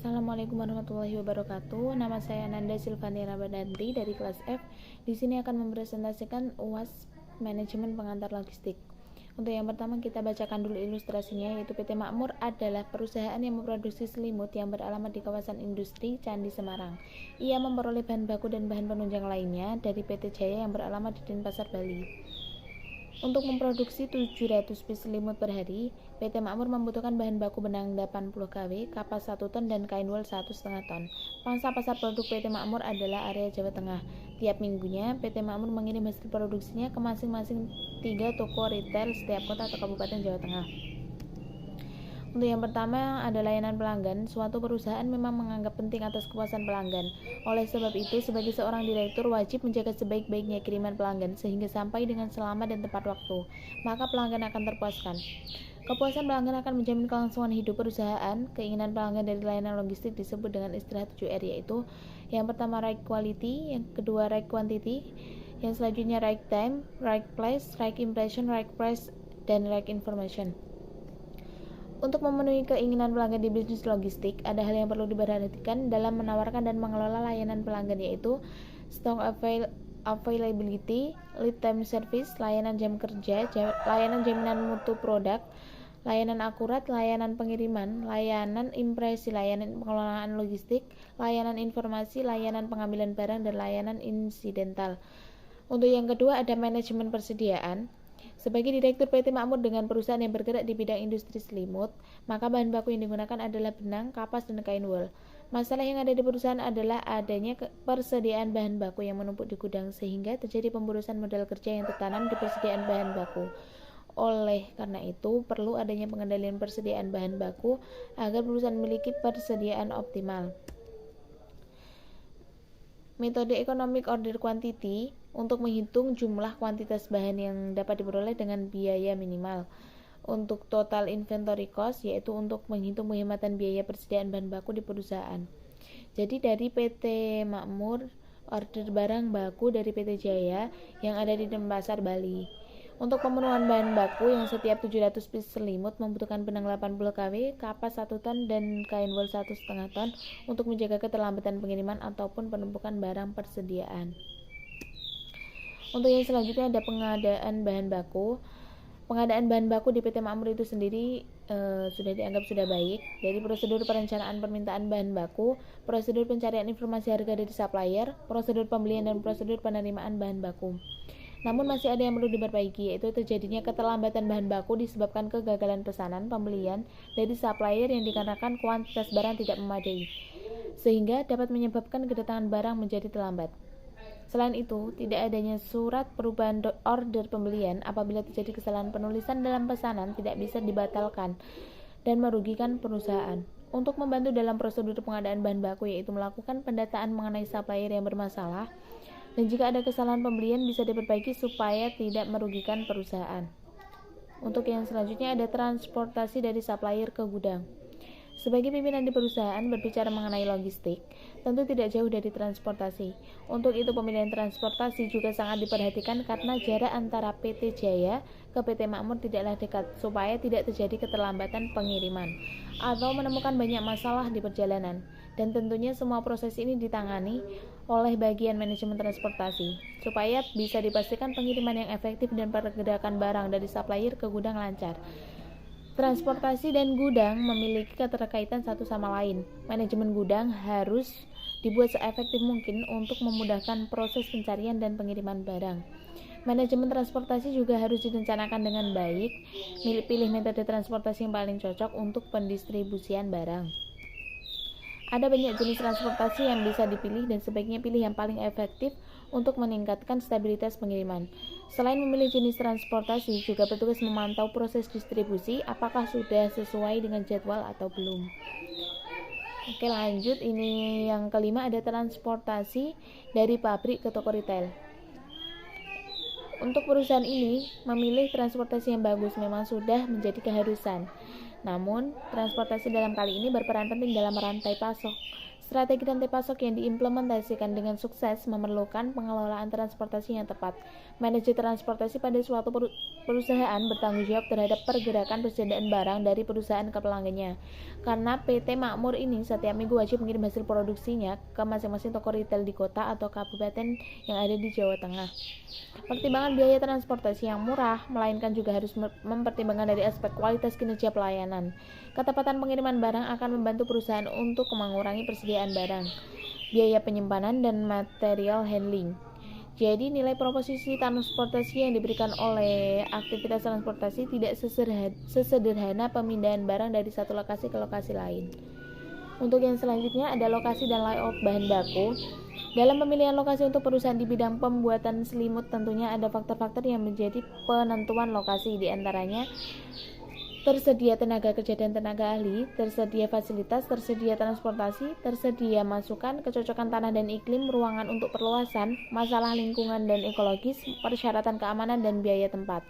Assalamualaikum warahmatullahi wabarakatuh. Nama saya Ananda Silvani Ramadhanti dari kelas F. Di sini akan mempresentasikan UAS Manajemen Pengantar Logistik. Untuk yang pertama kita bacakan dulu ilustrasinya, yaitu PT Makmur adalah perusahaan yang memproduksi selimut yang beralamat di kawasan industri Candi Semarang. Ia memperoleh bahan baku dan bahan penunjang lainnya dari PT Jaya yang beralamat di Denpasar, Bali. Untuk memproduksi 700 piece selimut per hari, PT Makmur membutuhkan bahan baku benang 80 kW, kapas 1 ton, dan kain wol 1,5 ton. Pangsa pasar produk PT Makmur adalah area Jawa Tengah. Tiap minggunya, PT Makmur mengirim hasil produksinya ke masing-masing 3 toko retail setiap kota atau kabupaten Jawa Tengah. Untuk yang pertama ada layanan pelanggan. Suatu perusahaan memang menganggap penting atas kepuasan pelanggan. Oleh sebab itu, sebagai seorang direktur wajib menjaga sebaik-baiknya kiriman pelanggan sehingga sampai dengan selamat dan tepat waktu. Maka pelanggan akan terpuaskan. Kepuasan pelanggan akan menjamin kelangsungan hidup perusahaan. Keinginan pelanggan dari layanan logistik disebut dengan istilah 7R, yaitu yang pertama right quality, yang kedua right quantity, yang selanjutnya right time, right place, right impression, right price, dan right information. Untuk memenuhi keinginan pelanggan di bisnis logistik, ada hal yang perlu diperhatikan dalam menawarkan dan mengelola layanan pelanggan, yaitu stock availability, lead time service, layanan jam kerja, layanan jaminan mutu produk, layanan akurat, layanan pengiriman, layanan impresi, layanan pengelolaan logistik, layanan informasi, layanan pengambilan barang, dan layanan insidental. Untuk yang kedua ada manajemen persediaan. Sebagai direktur PT Makmur dengan perusahaan yang bergerak di bidang industri selimut, maka bahan baku yang digunakan adalah benang, kapas, dan kain wol. Masalah yang ada di perusahaan adalah adanya persediaan bahan baku yang menumpuk di gudang sehingga terjadi pemborosan modal kerja yang tertanam di persediaan bahan baku. Oleh karena itu, perlu adanya pengendalian persediaan bahan baku agar perusahaan memiliki persediaan optimal. Metode Economic Order Quantity untuk menghitung jumlah kuantitas bahan yang dapat diperoleh dengan biaya minimal. Untuk Total Inventory Cost, yaitu untuk menghitung penghematan biaya persediaan bahan baku di perusahaan. Jadi dari PT Makmur order barang baku dari PT Jaya yang ada di Denpasar, Bali. Untuk pemenuhan bahan baku yang setiap 700 piece selimut membutuhkan benang 80 kW, kapas 1 ton, dan kain wol 1,5 ton untuk menjaga keterlambatan pengiriman ataupun penumpukan barang persediaan. Untuk yang selanjutnya ada pengadaan bahan baku. Pengadaan bahan baku di PT Makmur itu sendiri sudah dianggap sudah baik. Dari prosedur perencanaan permintaan bahan baku, prosedur pencarian informasi harga dari supplier, prosedur pembelian, dan prosedur penerimaan bahan baku. Namun masih ada yang perlu diperbaiki, yaitu terjadinya keterlambatan bahan baku disebabkan kegagalan pesanan pembelian dari supplier yang dikarenakan kuantitas barang tidak memadai, sehingga dapat menyebabkan kedatangan barang menjadi terlambat. Selain itu, tidak adanya surat perubahan order pembelian apabila terjadi kesalahan penulisan dalam pesanan tidak bisa dibatalkan dan merugikan perusahaan. Untuk membantu dalam prosedur pengadaan bahan baku, yaitu melakukan pendataan mengenai supplier yang bermasalah, dan jika ada kesalahan pembelian bisa diperbaiki supaya tidak merugikan perusahaan. Untuk yang selanjutnya ada transportasi dari supplier ke gudang. Sebagai pimpinan di perusahaan berbicara mengenai logistik, tentu tidak jauh dari transportasi. Untuk itu pemilihan transportasi juga sangat diperhatikan karena jarak antara PT Jaya ke PT Makmur tidaklah dekat, supaya tidak terjadi keterlambatan pengiriman atau menemukan banyak masalah di perjalanan. Dan tentunya semua proses ini ditangani oleh bagian manajemen transportasi supaya bisa dipastikan pengiriman yang efektif dan pergerakan barang dari supplier ke gudang lancar. Transportasi dan gudang memiliki keterkaitan satu sama lain. Manajemen gudang harus dibuat seefektif mungkin untuk memudahkan proses pencarian dan pengiriman barang. Manajemen transportasi juga harus direncanakan dengan baik. Pilih metode transportasi yang paling cocok untuk pendistribusian barang. Ada banyak jenis transportasi yang bisa dipilih dan sebaiknya pilih yang paling efektif untuk meningkatkan stabilitas pengiriman. Selain memilih jenis transportasi, juga petugas memantau proses distribusi apakah sudah sesuai dengan jadwal atau belum. Oke, lanjut. Ini yang kelima ada transportasi dari pabrik ke toko retail. Untuk perusahaan ini, memilih transportasi yang bagus memang sudah menjadi keharusan. Namun, transportasi dalam kali ini berperan penting dalam rantai pasok, Strategi rantai pasok yang diimplementasikan dengan sukses memerlukan pengelolaan transportasi yang tepat. Manajer transportasi pada suatu perusahaan bertanggung jawab terhadap pergerakan persediaan barang dari perusahaan ke pelanggannya. Karena PT Makmur ini setiap minggu wajib mengirim hasil produksinya ke masing-masing toko retail di kota atau kabupaten yang ada di Jawa Tengah. Pertimbangan biaya transportasi yang murah, melainkan juga harus mempertimbangkan dari aspek kualitas kinerja pelayanan. Ketepatan pengiriman barang akan membantu perusahaan untuk mengurangi persediaan barang, biaya penyimpanan, dan material handling. Jadi nilai proposisi transportasi yang diberikan oleh aktivitas transportasi tidak sesederhana pemindahan barang dari satu lokasi ke lokasi lain. Untuk yang selanjutnya ada lokasi dan layout bahan baku. Dalam pemilihan lokasi untuk perusahaan di bidang pembuatan selimut tentunya ada faktor-faktor yang menjadi penentuan lokasi, diantaranya tersedia tenaga kerja dan tenaga ahli, tersedia fasilitas, tersedia transportasi, tersedia masukan, kecocokan tanah dan iklim, ruangan untuk perluasan, masalah lingkungan dan ekologis, persyaratan keamanan, dan biaya tempat.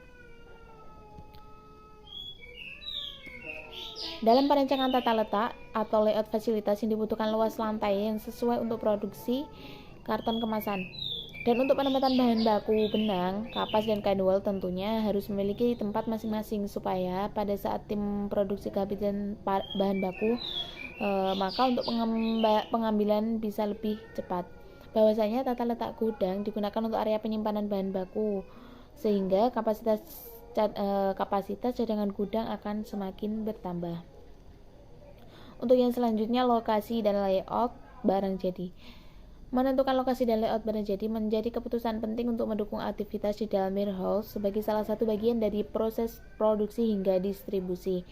Dalam perencanaan tata letak atau layout fasilitas yang dibutuhkan luas lantai yang sesuai untuk produksi karton kemasan. Dan untuk penempatan bahan baku benang, kapas, dan kain-wol tentunya harus memiliki tempat masing-masing supaya pada saat tim produksi kehabisan bahan baku, maka untuk pengambilan bisa lebih cepat. Bahwasanya tata letak gudang digunakan untuk area penyimpanan bahan baku, sehingga kapasitas cadangan gudang akan semakin bertambah. Untuk yang selanjutnya, lokasi dan layout barang jadi. Menentukan lokasi dan layout barang jadi menjadi keputusan penting untuk mendukung aktivitas di dalam warehouse sebagai salah satu bagian dari proses produksi hingga distribusi.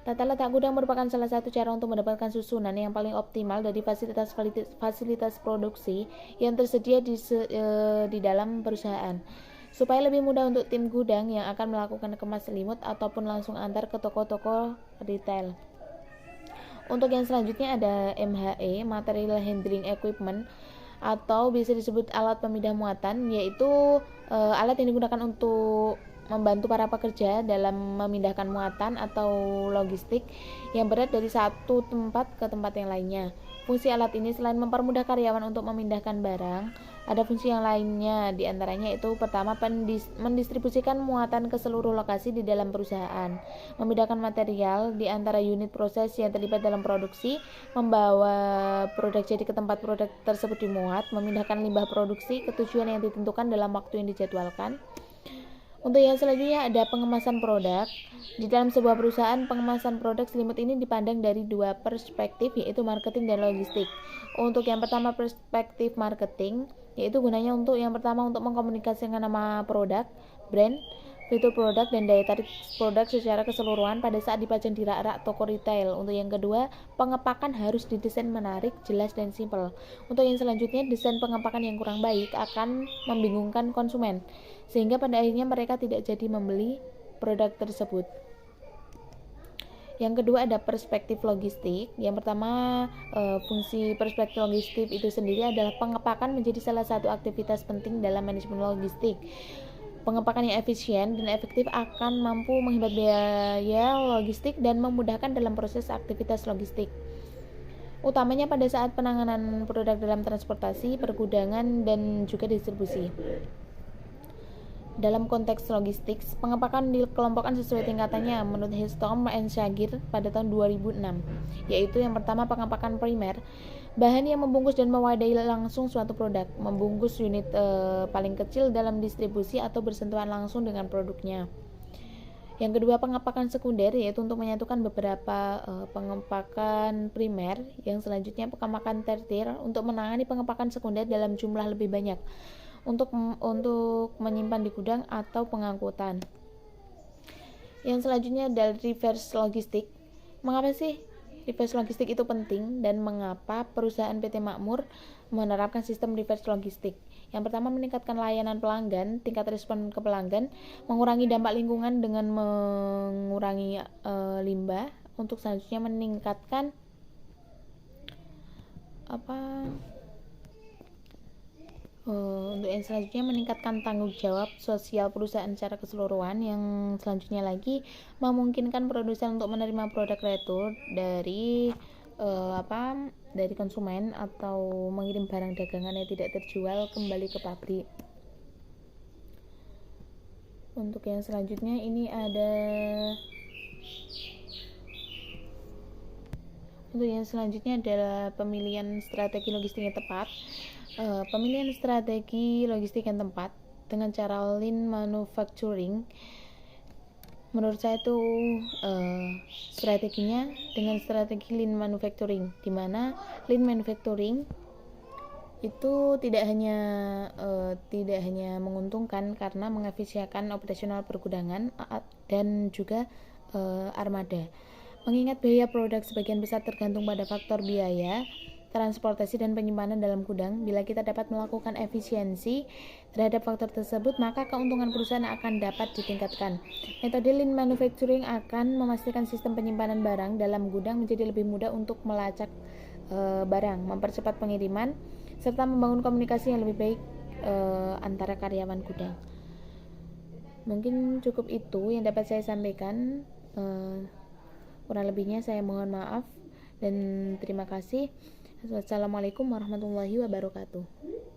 Tata letak gudang merupakan salah satu cara untuk mendapatkan susunan yang paling optimal dari fasilitas produksi yang tersedia di dalam perusahaan, supaya lebih mudah untuk tim gudang yang akan melakukan kemas selimut ataupun langsung antar ke toko-toko retail. Untuk yang selanjutnya ada MHE, Material Handling Equipment, atau bisa disebut alat pemindah muatan, yaitu alat yang digunakan untuk membantu para pekerja dalam memindahkan muatan atau logistik yang berat dari satu tempat ke tempat yang lainnya. Fungsi alat ini selain mempermudah karyawan untuk memindahkan barang, ada fungsi yang lainnya, diantaranya itu pertama mendistribusikan muatan ke seluruh lokasi di dalam perusahaan, memindahkan material di antara unit proses yang terlibat dalam produksi, membawa produk jadi ke tempat produk tersebut dimuat, memindahkan limbah produksi ke tujuan yang ditentukan dalam waktu yang dijadwalkan. Untuk yang selanjutnya ada pengemasan produk. Di dalam sebuah perusahaan, pengemasan produk selimut ini dipandang dari dua perspektif, yaitu marketing dan logistik. Untuk yang pertama perspektif marketing, yaitu gunanya untuk yang pertama untuk mengkomunikasikan nama produk, brand, fitur produk, dan daya tarik produk secara keseluruhan pada saat dipajang di rak-rak toko retail. Untuk yang kedua, pengepakan harus didesain menarik, jelas, dan simpel. Untuk yang selanjutnya, desain pengepakan yang kurang baik akan membingungkan konsumen, sehingga pada akhirnya mereka tidak jadi membeli produk tersebut. Yang kedua ada perspektif logistik. Yang pertama, fungsi perspektif logistik itu sendiri adalah pengepakan menjadi salah satu aktivitas penting dalam manajemen logistik. Pengepakan yang efisien dan efektif akan mampu menghemat biaya logistik dan memudahkan dalam proses aktivitas logistik, utamanya pada saat penanganan produk dalam transportasi, pergudangan, dan juga distribusi. Dalam konteks logistik, pengepakan dikelompokkan sesuai tingkatannya menurut Hillstrom and Shagir pada tahun 2006, yaitu yang pertama pengepakan primer, bahan yang membungkus dan mewadahi langsung suatu produk, membungkus unit paling kecil dalam distribusi atau bersentuhan langsung dengan produknya. Yang kedua pengepakan sekunder, yaitu untuk menyatukan beberapa pengepakan primer. Yang selanjutnya pengepakan tertier, untuk menangani pengepakan sekunder dalam jumlah lebih banyak, untuk menyimpan di gudang atau pengangkutan. Yang selanjutnya adalah reverse logistik. Mengapa sih reverse logistik itu penting dan mengapa perusahaan PT Makmur menerapkan sistem reverse logistik? Yang pertama, meningkatkan layanan pelanggan, tingkat respon ke pelanggan, mengurangi dampak lingkungan dengan mengurangi limbah. Untuk selanjutnya meningkatkan untuk yang selanjutnya meningkatkan tanggung jawab sosial perusahaan secara keseluruhan. Yang selanjutnya lagi memungkinkan produsen untuk menerima produk retur dari dari konsumen atau mengirim barang dagangan yang tidak terjual kembali ke pabrik. Untuk yang selanjutnya ini ada adalah pemilihan strategi logistik yang tepat. Pemilihan strategi logistik yang tepat dengan cara lean manufacturing, menurut saya itu strateginya dengan strategi lean manufacturing, di mana lean manufacturing itu tidak hanya menguntungkan karena mengefisienkan operasional pergudangan dan juga armada. Mengingat biaya produk sebagian besar tergantung pada faktor biaya transportasi dan penyimpanan dalam gudang, bila kita dapat melakukan efisiensi terhadap faktor tersebut, maka keuntungan perusahaan akan dapat ditingkatkan. Metode lean manufacturing akan memastikan sistem penyimpanan barang dalam gudang menjadi lebih mudah untuk melacak barang, mempercepat pengiriman, serta membangun komunikasi yang lebih baik antara karyawan gudang. Mungkin cukup itu yang dapat saya sampaikan. Kurang lebihnya saya mohon maaf dan terima kasih. Wassalamualaikum warahmatullahi wabarakatuh.